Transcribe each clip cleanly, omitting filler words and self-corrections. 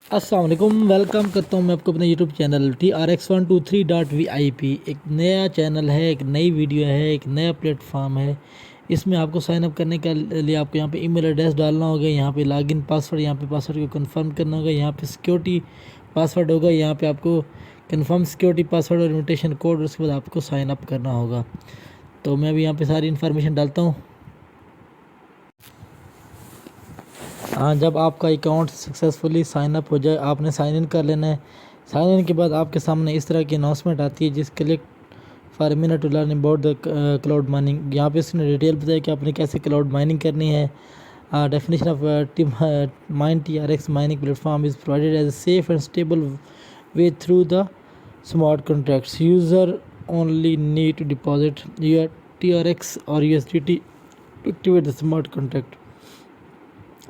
अस्सलाम वालेकुम। वेलकम करता हूँ मैं आपको अपने यूट्यूब चैनल TRX123.VIP। एक नया चैनल है, एक नई वीडियो है, एक नया प्लेटफॉर्म है। इसमें आपको साइन अप करने के लिए आपको यहाँ पे ईमेल एड्रेस डालना होगा, यहाँ पे लॉगिन पासवर्ड, यहाँ पे पासवर्ड को कंफर्म करना होगा, यहाँ पे सिक्योरिटी पासवर्ड होगा, यहाँ पे आपको कंफर्म सिक्योरिटी पासवर्ड और इन्विटेशन कोड, उसके बाद आपको साइन अप करना होगा। तो मैं अभी यहाँ पे सारी इन्फॉर्मेशन डालता हूँ। हाँ, जब आपका अकाउंट सक्सेसफुली साइन अप हो जाए, आपने साइन इन कर लेना है। साइन इन के बाद आपके सामने इस तरह की अनाउंसमेंट आती है, जिस click for minute to learn about the cloud mining. यहाँ पे इसने डिटेल बताया कि आपने कैसे क्लाउड माइनिंग करनी है। Definition of mine TRX mining platform is provided as a safe and stable way through the smart contracts. User only need to deposit your TRX और USDT to activate the smart contract.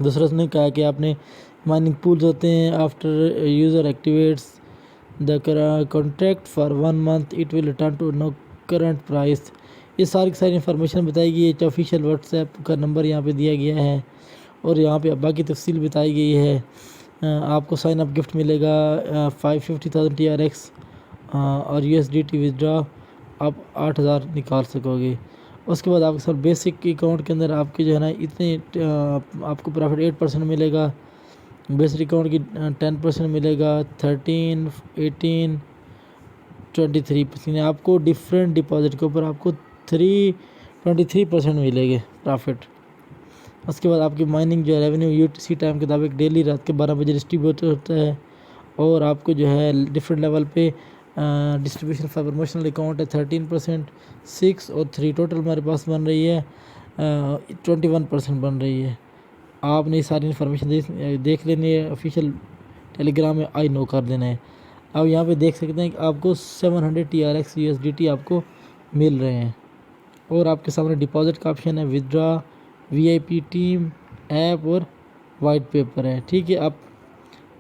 दूसरा उसने कहा कि आपने mining pools होते हैं, after user activates the contract for 1 month it will return to no current price. ये सारी की सारी इन्फॉर्मेशन बताई गई है। जो ऑफिशियल व्हाट्सएप का नंबर यहाँ पे दिया गया है और यहाँ पे बाकी तफसील बताई गई है। आपको साइन अप गिफ्ट मिलेगा 550,000 TRX और USDT विदड्रॉ आप 8,000 निकाल सकोगे। उसके बाद आपके साथ बेसिक अकाउंट के अंदर आपके जो है ना इतने आपको प्रॉफिट 8% मिलेगा। बेसिक अकाउंट की 10% मिलेगा, 13, 18, 23% आपको डिफरेंट डिपॉजिट के ऊपर आपको 23% मिलेंगे प्रॉफिट। उसके बाद आपकी माइनिंग जो है रेवेन्यू UTC टाइम के मुताबिक डेली रात के 12 बजे डिस्ट्रीब्यूट होता है और आपको जो है डिफरेंट लेवल पे डिस्ट्रीब्यूशन फॉर प्रमोशनल अकाउंट है 13%, 6 और 3 टोटल हमारे पास बन रही है 21% बन रही है। आपने ये सारी इन्फॉर्मेशन देख लेनी है, ऑफिशियल टेलीग्राम में आई नो कर देना है। अब यहाँ पे देख सकते हैं कि आपको 700 TRX USDT आपको मिल रहे हैं और आपके सामने डिपॉजिट का ऑप्शन है, विदड्रॉ, VIP टीम ऐप और वाइट पेपर है। ठीक है, अब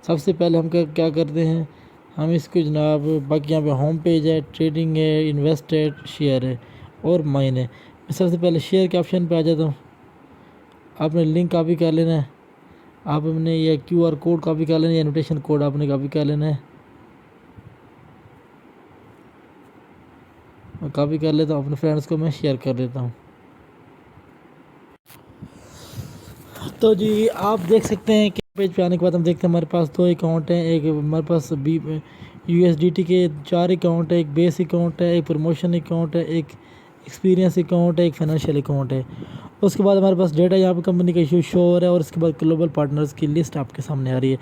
सबसे पहले हम क्या करते हैं, हम इसको जनाब बाकी यहाँ पे होम पेज है, ट्रेडिंग है, इन्वेस्ट है, शेयर है और माइन है। मैं सबसे पहले शेयर के ऑप्शन पे आ जाता हूँ। आपने लिंक कॉपी कर लेना है, आपने यह QR कोड कॉपी कर लेना है, इन्विटेशन कोड आपने कॉपी कर लेना है। मैं कॉपी कर लेता हूँ, अपने फ्रेंड्स को मैं शेयर कर देता हूँ। तो जी आप देख सकते हैं कि पेज पे आने के बाद हम देखते हैं हमारे पास 2 अकाउंट हैं। एक हमारे पास USDT के 4 अकाउंट है, एक बेस अकाउंट है, एक प्रमोशन अकाउंट है, एक एक्सपीरियंस अकाउंट है, एक फाइनेंशियल अकाउंट है। उसके बाद हमारे पास डेटा यहाँ पे कंपनी का इशू शो हो रहा है और उसके बाद ग्लोबल पार्टनर्स की लिस्ट आपके सामने आ रही है।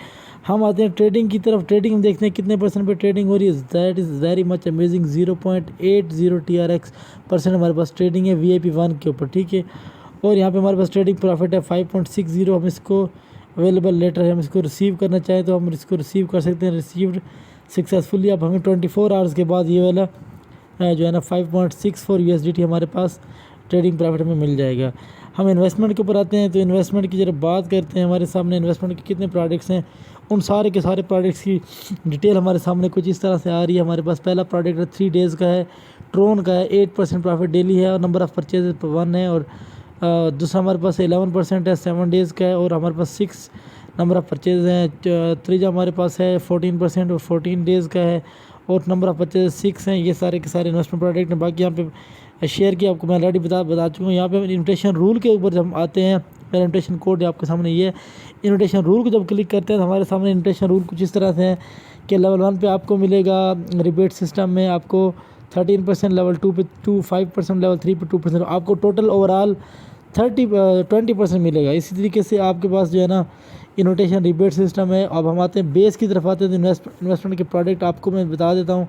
हम आते हैं ट्रेडिंग की तरफ। ट्रेडिंग में देखते हैं कितने % पे ट्रेडिंग हो रही है। That is very much amazing, 0.80 TRX % हमारे पास ट्रेडिंग है VIP1 के ऊपर। ठीक है, और यहाँ पे हमारे पास ट्रेडिंग प्रॉफिट है 5.60। हम इसको अवेलेबल लेटर है, हम इसको रिसीव करना चाहें तो हम इसको रिसीव कर सकते हैं। Received successfully. अब हमें 24 आवर्स के बाद ये वाला जो है ना 5.64 USDT हमारे पास ट्रेडिंग प्रॉफिट में मिल जाएगा। हम इन्वेस्टमेंट के ऊपर आते हैं तो इन्वेस्टमेंट की जब बात करते हैं, हमारे सामने इन्वेस्टमेंट के कितने प्रोडक्ट्स हैं, उन सारे के सारे प्रोडक्ट्स की डिटेल हमारे सामने कुछ इस तरह से आ रही है। हमारे पास पहला प्रोडक्ट है 3 डेज़ का है, ट्रोन का है, 8% प्रॉफिट डेली है और नंबर ऑफ़ परचेज 1 है। और दूसरा हमारे पास 11% है, 7 डेज़ का है और हमारे पास 6 नंबर ऑफ़ परचेज हैं। तीसरा हमारे पास है 14% और 14 डेज़ का है और नंबर ऑफ़ परचेज 6 हैं। ये सारे के सारे इन्वेस्टमेंट प्रोडक्ट हैं। बाकी यहाँ पे शेयर की आपको मैं ऑलरेडी बता चुका हूँ। यहाँ पे इन्विटेशन रूल के ऊपर जब हम आते हैं, मेरा इन्विटेशन कोड आपके सामने ये है। इन्विटेशन रूल को जब क्लिक करते हैं तो हमारे सामने इन्विटेशन रूल कुछ इस तरह से है कि लेवल 1 पे आपको मिलेगा रिबेट सिस्टम में आपको 13%, लेवल 2 पे 5%, लेवल 3 पे 2%, आपको टोटल ओवरऑल 20% मिलेगा। इसी तरीके से आपके पास जो है ना इन्विटेशन रिबेट सिस्टम है। अब हम आते हैं बेस की तरफ आते हैं तो इन्वेस्टमेंट के प्रोडक्ट आपको मैं बता देता हूँ।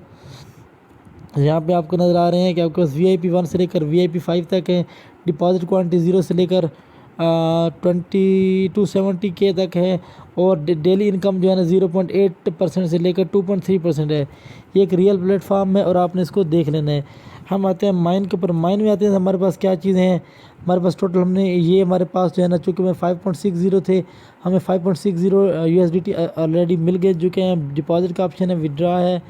यहाँ पे आपको नज़र आ रहे हैं कि आपके पास VIP1 से लेकर VIP5 तक है। डिपॉजिट क्वांटिटी 0 से लेकर 20 to 70K तक है और डेली इनकम जो है ना 0.8% से लेकर 2.3% है। ये एक रियल प्लेटफॉर्म है और आपने इसको देख लेना है। हम आते हैं माइन के ऊपर। माइन में आते हैं हमारे पास क्या चीज़ें हैं। हमारे पास टोटल हमने ये हमारे पास जो है ना, चूँकि मैं 5.60 थे, हमें 5.60 USDT ऑलरेडी मिल गए चुके हैं। डिपॉजिट का ऑप्शन है, विड्रा है,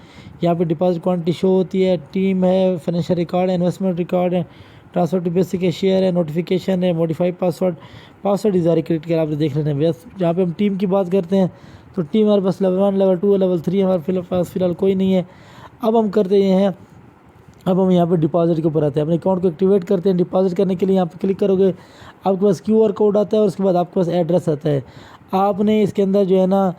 यहाँ पे डिपॉजिट क्वांटिटी शो होती है, टीम है, फाइनेंशियल रिकॉर्ड है, इन्वेस्टमेंट रिकॉर्ड है, ट्रांसफर टू बेसिक है, शेयर है, नोटिफिकेशन है, मॉडिफाई पासवर्ड इजारी क्रिएट कर आपने देख लेना है। बस जहाँ पे हम टीम की बात करते हैं तो टी हमारे पास लेवल 1, लेवल 2, लेवल 3 हमारे पास फ़िलहाल कोई नहीं है। अब हम करते ये हैं, अब हम यहाँ पे डिपॉजिट के ऊपर आते हैं। अपने अकाउंट को एक्टिवेट करते हैं। डिपॉजिट करने के लिए यहाँ पे क्लिक करोगे, आपके पास QR कोड आता है और उसके बाद आपके पास एड्रेस आता है। आपने इसके अंदर जो है ना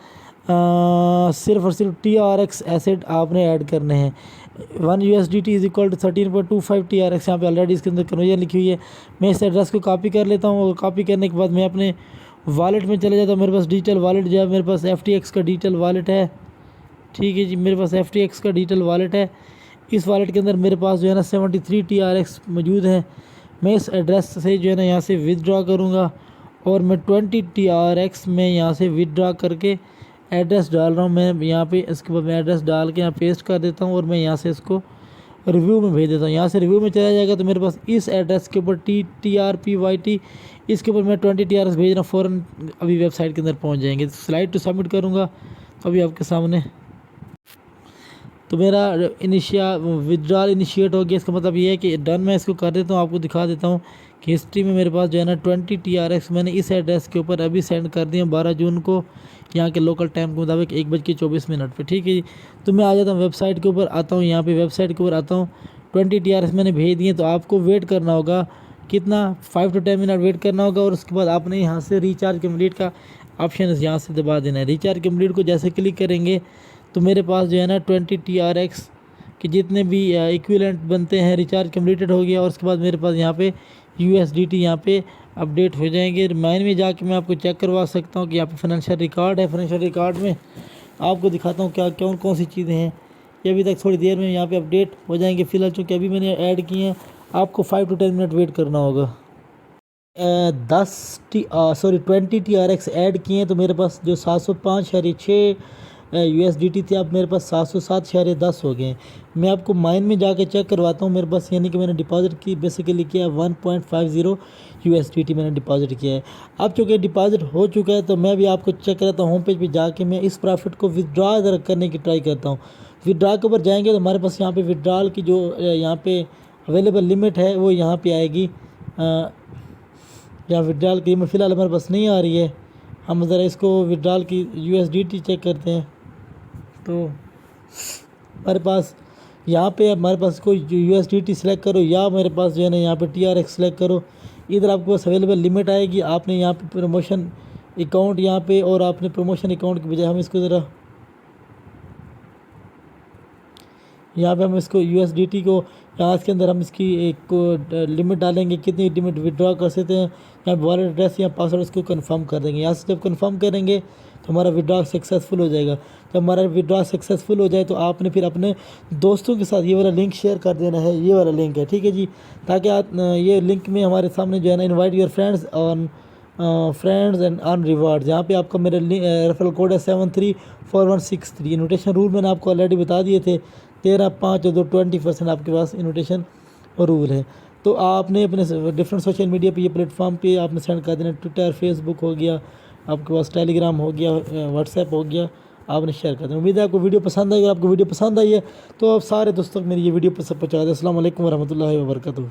सिर्फ और सिर्फ TRX एसेट आपने ऐड करने हैं। 1 USDT is equal to 13.25 TRX यहाँ पे ऑलरेडी इसके अंदर कन्वर्जन लिखी हुई है। मैं इस एड्रेस को कॉपी कर लेता हूँ और कॉपी करने के बाद मैं अपने वॉलेट में चले जाता हूँ। मेरे पास डिजिटल वॉलेट जो है, मेरे पास FTX का डिजिटल वॉलेट है। ठीक है जी, मेरे पास FTX का डिजिटल वॉलेट है। इस वॉलेट के अंदर मेरे पास जो है ना 73 TRX मौजूद है। मैं इस एड्रेस से जो है ना यहाँ से विदड्रॉ करूँगा और मैं 20 TRX में यहाँ से विदड्रॉ करके एड्रेस डाल रहा हूँ। मैं यहाँ पे इसके बाद मैं एड्रेस डाल के यहाँ पेस्ट कर देता हूँ और मैं यहाँ से इसको रिव्यू में भेज देता हूँ। यहाँ से रिव्यू में चला जाएगा तो मेरे पास इस एड्रेस के ऊपर TRPYT इसके ऊपर मैं 20 TRX भेज रहा हूँ। फ़ौरन अभी वेबसाइट के अंदर पहुँच जाएंगे। स्लाइड टू सबमिट करूँगा अभी आपके सामने, तो मेरा विड्रॉल इनिशिएट हो गया। इसका मतलब ये है कि डन। मैं इसको कर देता हूँ, आपको दिखा देता हूँ कि हिस्ट्री में मेरे पास जो है ना 20 TRX मैंने इस एड्रेस के ऊपर अभी सेंड कर दिया 12 जून को, यहाँ के लोकल टाइम के मुताबिक 1:24 पे। ठीक है जी, तो मैं आ जाता हूँ वेबसाइट के ऊपर, आता हूँ यहाँ पे वेबसाइट के ऊपर आता हूँ। 20 TRX मैंने भेज दिए, तो आपको वेट करना होगा कितना, 5 to 10 मिनट वेट करना होगा और उसके बाद आपने यहाँ से रिचार्ज कम्प्लीट का ऑप्शन यहाँ से दबा देना है। रिचार्ज कम्प्लीट को जैसे क्लिक करेंगे तो मेरे पास जो है ना 20 TRX के जितने भी इक्विवेलेंट बनते हैं रिचार्ज कम्प्लीटेड हो गया और उसके बाद मेरे पास यहाँ पे USDT यहाँ पे अपडेट हो जाएंगे। माइन में जाके मैं आपको चेक करवा सकता हूँ कि यहाँ पे फाइनेंशियल रिकॉर्ड है। फाइनेंशियल रिकॉर्ड में आपको दिखाता हूँ क्या कौन सी चीज़ें हैं। ये अभी तक थोड़ी देर में यहाँ पे अपडेट हो जाएंगे। फ़िलहाल चूँकि अभी मैंने ऐड किए हैं, आपको 5 to 10 मिनट वेट करना होगा। 20 TRX ऐड किए हैं तो मेरे पास जो 705.6 USDT थी, अब मेरे पास 707.10 हो गए हैं। मैं आपको माइन में जाके चेक करवाता हूँ। मेरे पास यानी कि मैंने डिपॉजिट की बेसिकली किया है 1.50 USDT मैंने डिपॉजिट किया है। अब चूँकि डिपॉजिट हो चुका है तो मैं भी आपको चेक कराता हूँ। होम पेज पे जाके मैं इस प्रॉफिट को विदड्रॉ करने की ट्राई करता हूँ। विदड्रॉ के ऊपर जाएंगे तो हमारे पास यहाँ पे विदड्रॉल की जो यहाँ पे अवेलेबल लिमिट है वो यहाँ पे आएगी। यहाँ विदड्रॉल की लिमिट फ़िलहाल हमारे पास नहीं आ रही है। हम ज़रा इसको विदड्रॉल की USDT चेक करते हैं। तो हमारे पास यहाँ पे हमारे पास कोई USDT सेलेक्ट करो या मेरे पास जो है ना यहाँ पे TRX सेलेक्ट करो। इधर आपके पास अवेलेबल लिमिट आएगी। आपने यहाँ पे प्रमोशन अकाउंट यहाँ पे, और आपने प्रमोशन अकाउंट के बजाय हम इसको ज़रा यहाँ पे हम इसको USDT को यहाँ इसके अंदर हम इसकी एक लिमिट डालेंगे, कितनी लिमिट विड्रॉ कर सकते हैं। यहाँ वॉलेट एड्रेस या पासवर्ड इसको कंफर्म कर देंगे। यहाँ से जब कंफर्म करेंगे तो हमारा विड्रॉ सक्सेसफुल हो जाएगा। जब हमारा विड्रॉ सक्सेसफुल हो जाए तो आपने फिर अपने दोस्तों के साथ ये वाला लिंक शेयर कर देना है। ये वाला लिंक है, ठीक है जी, ताकि आप ये लिंक में हमारे सामने जो है ना invite your friends on friends and on rewards, यहाँ पे आपका मेरा रेफरल कोड है 734163। इन्विटेशन रूल मैंने आपको ऑलरेडी बता दिए थे, 13, 5 और 2 20% आपके पास इन्विटेशन रूल है। तो आपने अपने डिफरेंट सोशल मीडिया पे ये प्लेटफॉर्म पे आपने सेंड कर देना। ट्विटर, फेसबुक हो गया, आपके पास टेलीग्राम हो गया, व्हाट्सएप हो गया, आपने शेयर कर देना। उम्मीद है आपको वीडियो पसंद आई। अगर आपको वीडियो पसंद आई है तो आप सारे दोस्तों को मेरी ये वीडियो पसंद पहुँचा दें। अस्सलाम वालेकुम वरहमतुल्लाहि वबरकातुहू।